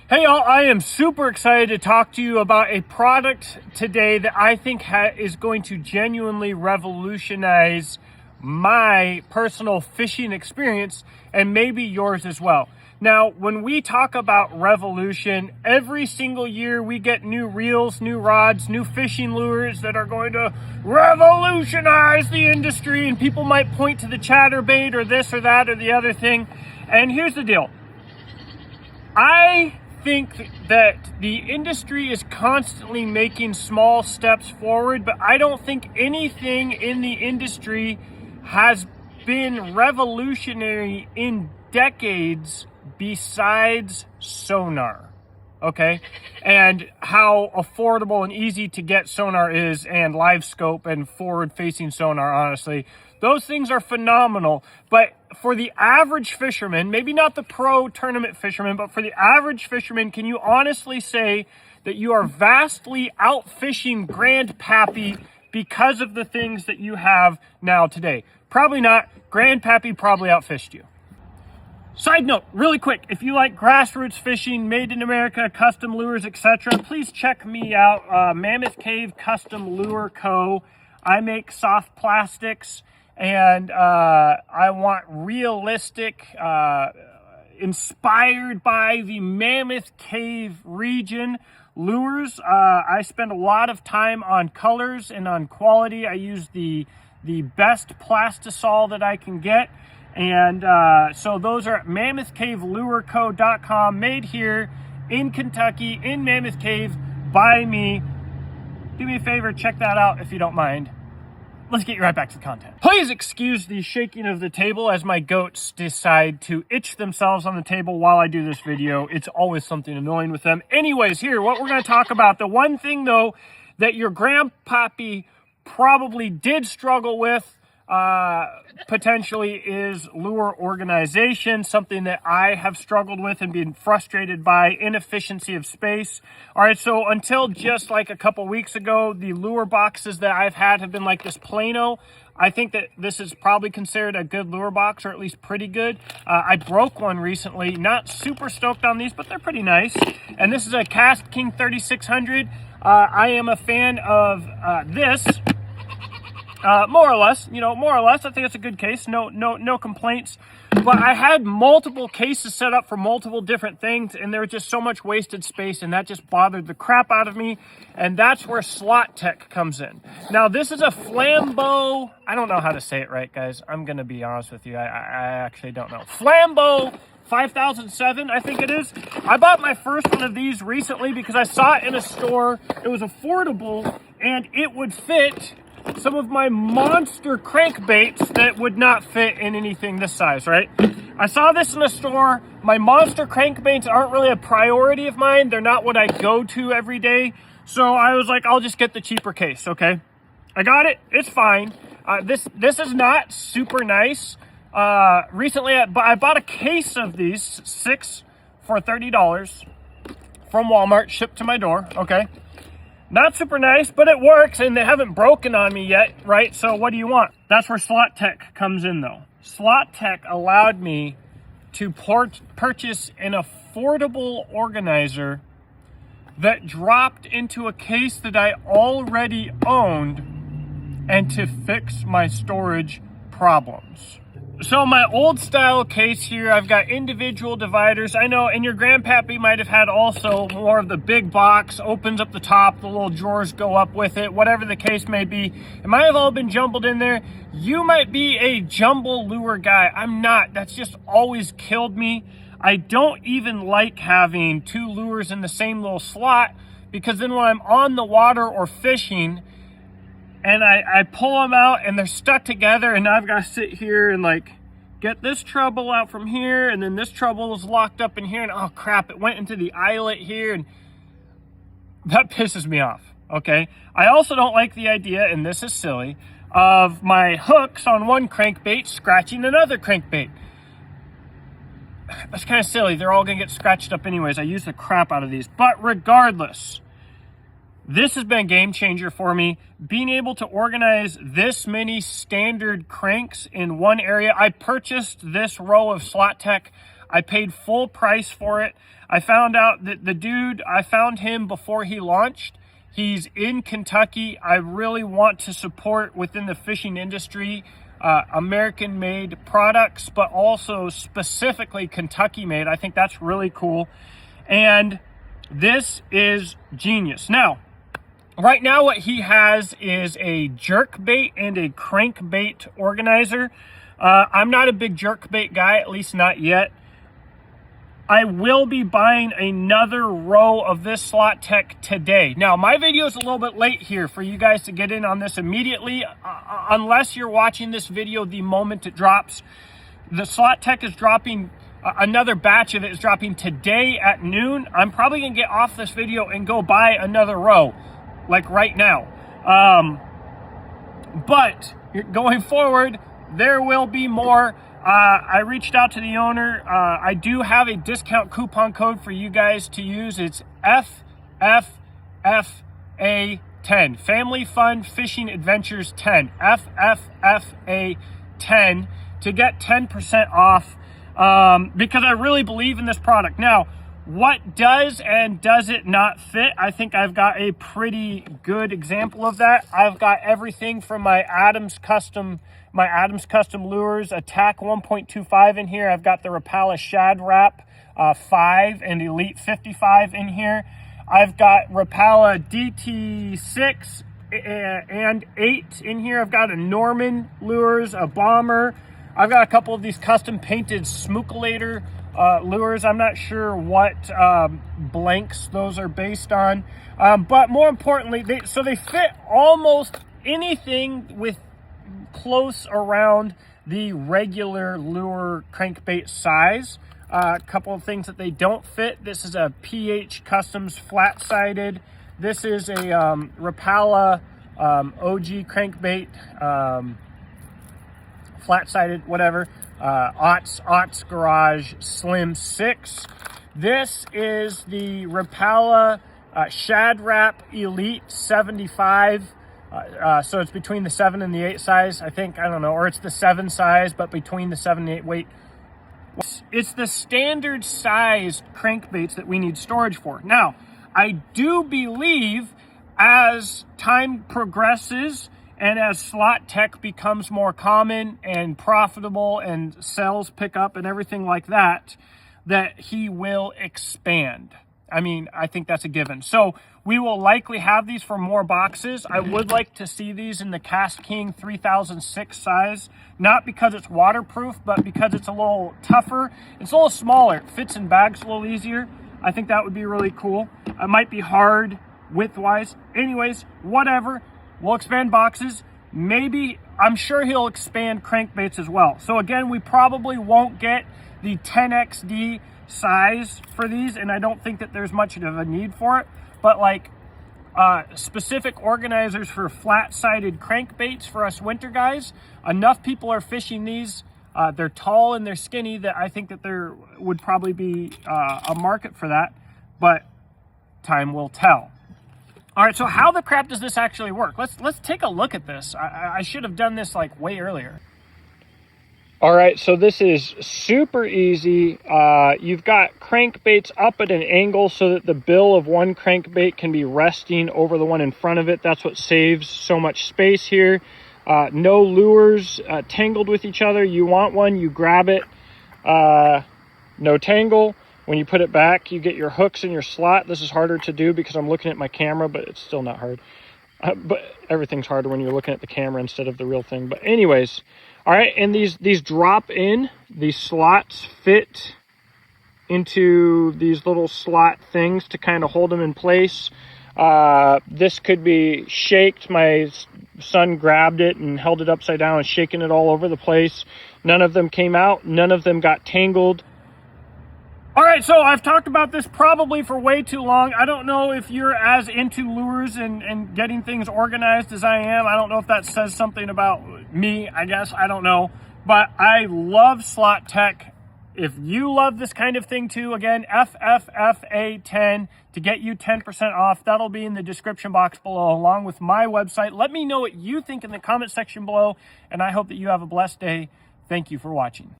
Hey y'all, I am super excited to talk to you about a product today that I think is going to genuinely revolutionize my personal fishing experience and maybe yours as well. Now, when we talk about revolution, every single year we get new reels, new rods, new fishing lures that are going to revolutionize the industry, and people might point to the chatterbait or this or that or the other thing. And here's the deal. I think that the industry is constantly making small steps forward, but I don't think anything in the industry has been revolutionary in decades besides sonar, okay? And how affordable and easy to get sonar is, and live scope and forward-facing sonar, honestly. Those things are phenomenal, but for the average fisherman, maybe not the pro tournament fisherman, but for the average fisherman, can you honestly say that you are vastly outfishing Grandpappy because of the things that you have now today? Probably not. Grandpappy probably outfished you. Side note, really quick, if you like grassroots fishing, made in America, custom lures, etc., please check me out, Mammoth Cave Custom Lure Co. I make soft plastics, and I want realistic, inspired by the Mammoth Cave region lures. I spend a lot of time on colors and on quality. I use the best plastisol that I can get. And so those are at mammothcavelureco.com, made here in Kentucky, in Mammoth Cave, by me. Do me a favor, check that out if you don't mind. Let's get you right back to the content. Please excuse the shaking of the table as my goats decide to itch themselves on the table while I do this video. It's always something annoying with them. Anyways, here, what we're going to talk about. The one thing, though, that your Grandpappy probably did struggle with potentially is lure organization, something that I have struggled with and been frustrated by, inefficiency of space. All right, so until just like a couple weeks ago, the lure boxes that I've had have been like this Plano. I think that this is probably considered a good lure box, or at least pretty good. I broke one recently, not super stoked on these, but they're pretty nice. And this is a Cast King 3600. I am a fan of this. More or less, I think it's a good case. No complaints. But I had multiple cases set up for multiple different things, and there was just so much wasted space, and that just bothered the crap out of me. And that's where Slottech comes in. Now, this is a Flambeau. I don't know how to say it right, guys. I'm going to be honest with you. I actually don't know. Flambeau 5007, I think it is. I bought my first one of these recently because I saw it in a store. It was affordable, and it would fit some of my monster crankbaits that would not fit in anything this size, right? I saw this in a store. My monster crankbaits aren't really a priority of mine. They're not what I go to every day. So I was like, I'll just get the cheaper case, okay? I got it. It's fine. This is not super nice. Recently, I bought a case of these, 6 for $30 from Walmart, shipped to my door, okay? Not super nice, but it works, and they haven't broken on me yet, right? So what do you want? That's where Slottech comes in, though. Slottech allowed me to purchase an affordable organizer that dropped into a case that I already owned, and to fix my storage problems. So my old style case here, I've got individual dividers. I know, and your Grandpappy might have had also more of the big box, opens up the top, the little drawers go up with it, whatever the case may be. It might have all been jumbled in there. You might be a jumble lure guy. I'm not. That's just always killed me. I don't even like having 2 lures in the same little slot, because then when I'm on the water or fishing, and I pull them out and they're stuck together, and I've got to sit here and like get this trouble out from here, and then this trouble is locked up in here, and oh crap, it went into the eyelet here, and that pisses me off, okay? I also don't like the idea, and this is silly, of my hooks on one crankbait scratching another crankbait. That's kind of silly. They're all gonna get scratched up anyways. I use the crap out of these, but regardless, this has been a game changer for me. Being able to organize this many standard cranks in one area. I purchased this row of Slottech. I paid full price for it. I found out that the dude, I found him before he launched. He's in Kentucky. I really want to support within the fishing industry American-made products, but also specifically Kentucky-made. I think that's really cool. And this is genius. Now, right now what he has is a jerk bait and a crankbait organizer. I'm not a big jerk bait guy, at least not yet. I will be buying another row of this Slottech today. Now, my video is a little bit late here for you guys to get in on this immediately, unless you're watching this video the moment it drops. The Slottech is dropping, another batch of it is dropping today at noon. I'm probably gonna get off this video and go buy another row, like right now. But going forward, there will be more. I reached out to the owner. I do have a discount coupon code for you guys to use. It's FFFA10. Family Fun Fishing Adventures 10. FFFA10 to get 10% off because I really believe in this product. Now, what does and does it not fit? I think I've got a pretty good example of that. I've got everything from my Adams Custom lures, Attack 1.25 in here. I've got the Rapala Shad Wrap 5 and Elite 55 in here. I've got Rapala DT6 and 8 in here. I've got a Norman lures, a Bomber. I've got a couple of these custom painted Smookulator lures. I'm not sure what blanks those are based on, but more importantly, they fit almost anything with close around the regular lure crankbait size. A couple of things that they don't fit. This is a PH Customs flat-sided. This is a Rapala OG crankbait, flat-sided, whatever. Otts Garage Slim 6. This is the Rapala Shad Wrap Elite 75. So it's between the 7 and the 8 size, I think. I don't know, or it's the 7 size, but between the 7 and 8 weight. It's the standard size crankbaits that we need storage for. Now, I do believe as time progresses and as Slottech becomes more common and profitable and sales pick up and everything like that, that he will expand. I mean, I think that's a given. So we will likely have these for more boxes. I would like to see these in the Cast King 3006 size, not because it's waterproof, but because it's a little tougher. It's a little smaller. It fits in bags a little easier. I think that would be really cool. It might be hard width-wise. Anyways, whatever. We'll expand boxes. Maybe, I'm sure he'll expand crankbaits as well. So again, we probably won't get the 10XD size for these, and I don't think that there's much of a need for it, but like specific organizers for flat-sided crankbaits for us winter guys, enough people are fishing these. They're tall and they're skinny that I think that there would probably be a market for that, but time will tell. All right, so how the crap does this actually work? Let's take a look at this. I should have done this like way earlier. All right, so this is super easy. You've got crankbaits up at an angle so that the bill of one crankbait can be resting over the one in front of it. That's what saves so much space here. No lures tangled with each other. You want one, you grab it. No tangle. When you put it back, you get your hooks in your slot. This is harder to do because I'm looking at my camera, but it's still not hard. But everything's harder when you're looking at the camera instead of the real thing. But anyways, all right, and these drop in. These slots fit into these little slot things to kind of hold them in place. This could be shaked. My son grabbed it and held it upside down and shaking it all over the place. None of them came out. None of them got tangled. All right, so I've talked about this probably for way too long. I don't know if you're as into lures and getting things organized as I am. I don't know if that says something about me, I guess. I don't know. But I love Slottech. If you love this kind of thing too, again, FFFA10 to get you 10% off. That'll be in the description box below along with my website. Let me know what you think in the comment section below, and I hope that you have a blessed day. Thank you for watching.